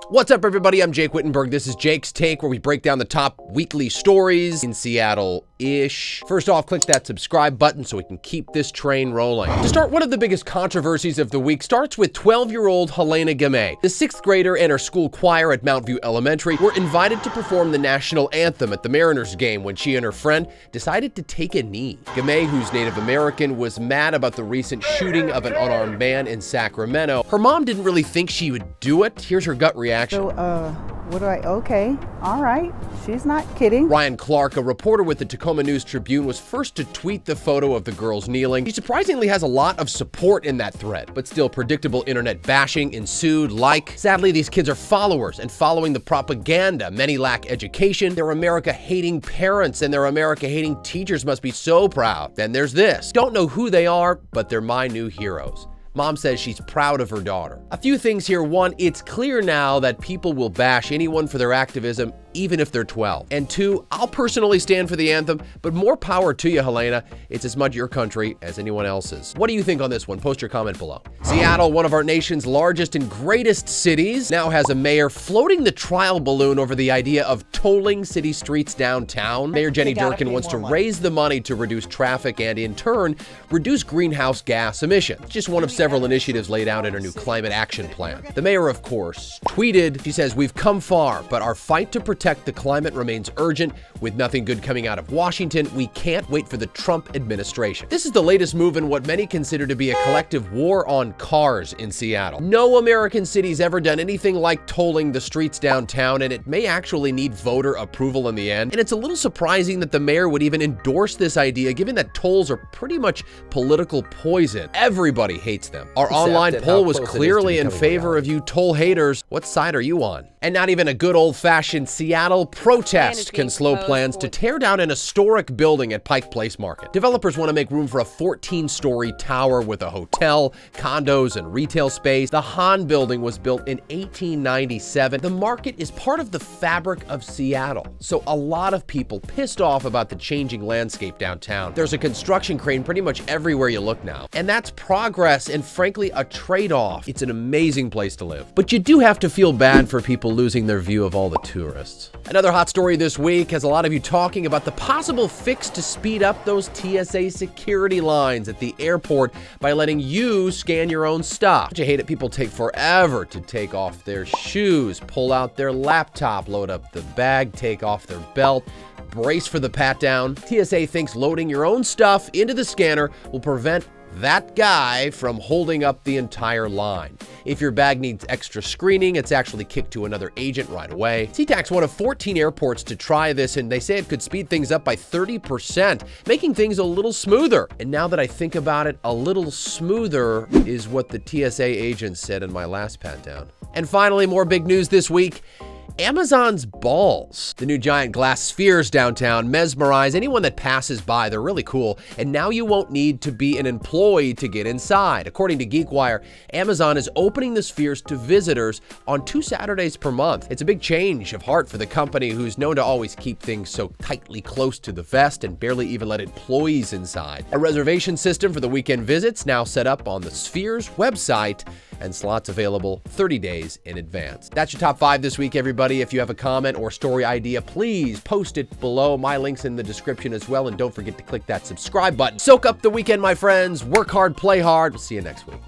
What's up, everybody? I'm Jake Whittenberg. This is Jake's Take, where we break down the top weekly stories in Seattle-ish. First off, click that subscribe button so we can keep this train rolling. To start, one of the biggest controversies of the week starts with 12-year-old Helena Gamay. The 6th grader and her school choir at Mount View Elementary were invited to perform the national anthem at the Mariners game when she and her friend decided to take a knee. Gamay, who's Native American, was mad about the recent shooting of an unarmed man in Sacramento. Her mom didn't really think she would do it. Here's her gut reaction. So, okay, all right, she's not kidding. Ryan Clark, a reporter with the Tacoma News Tribune, was first to tweet the photo of the girls kneeling. He surprisingly has a lot of support in that thread, but still predictable internet bashing ensued. Sadly, these kids are followers and following the propaganda. Many lack education, their America-hating parents and their America-hating teachers must be so proud. Then there's this. Don't know who they are, but they're my new heroes. Mom says she's proud of her daughter. A few things here. One, it's clear now that people will bash anyone for their activism, even if they're 12. And two, I'll personally stand for the anthem, but more power to you, Helena. It's as much your country as anyone else's. What do you think on this one? Post your comment below. Seattle, one of our nation's largest and greatest cities, now has a mayor floating the trial balloon over the idea of tolling city streets downtown. Mayor Jenny Durkin wants to raise the money to reduce traffic and, in turn, reduce greenhouse gas emissions. Just one of several initiatives laid out in her new climate action plan. The mayor, of course, tweeted, she says, "We've come far, but our fight to protect the climate remains urgent. With nothing good coming out of Washington, we can't wait for the Trump administration." This is the latest move in what many consider to be a collective war on cars in Seattle. No American city's ever done anything like tolling the streets downtown, and it may actually need voter approval in the end. And it's a little surprising that the mayor would even endorse this idea, given that tolls are pretty much political poison. Everybody hates them. Our online poll was clearly in favor of you toll haters. What side are you on? And not even a good old-fashioned Seattle protest can slow plans to tear down an historic building at Pike Place Market. Developers want to make room for a 14-story tower with a hotel, condos, and retail space. The Hahn building was built in 1897. The market is part of the fabric of Seattle, so a lot of people pissed off about the changing landscape downtown. There's a construction crane pretty much everywhere you look now, and that's progress and frankly a trade-off. It's an amazing place to live, but you do have to feel bad for people losing their view of all the tourists. Another hot story this week has a lot of you talking about the possible fix to speed up those TSA security lines at the airport by letting you scan your own stuff. Don't you hate it? People take forever to take off their shoes, pull out their laptop, load up the bag, take off their belt, brace for the pat down. TSA thinks loading your own stuff into the scanner will prevent that guy from holding up the entire line. If your bag needs extra screening, it's actually kicked to another agent right away. SeaTac's one of 14 airports to try this, and they say it could speed things up by 30%, making things a little smoother. And now that I think about it, a little smoother is what the TSA agent said in my last pat down. And finally, more big news this week. Amazon's balls. The new giant glass spheres downtown mesmerize anyone that passes by. They're really cool, and now you won't need to be an employee to get inside. According to GeekWire, Amazon is opening the spheres to visitors on 2 Saturdays per month. It's a big change of heart for the company, who's known to always keep things so tightly close to the vest and barely even let employees inside. A reservation system for the weekend visits now set up on the Spheres website, and slots available 30 days in advance. That's your top 5 this week, everybody. If you have a comment or story idea, please post it below. My link's in the description as well, and don't forget to click that subscribe button. Soak up the weekend, my friends. Work hard, play hard. We'll see you next week.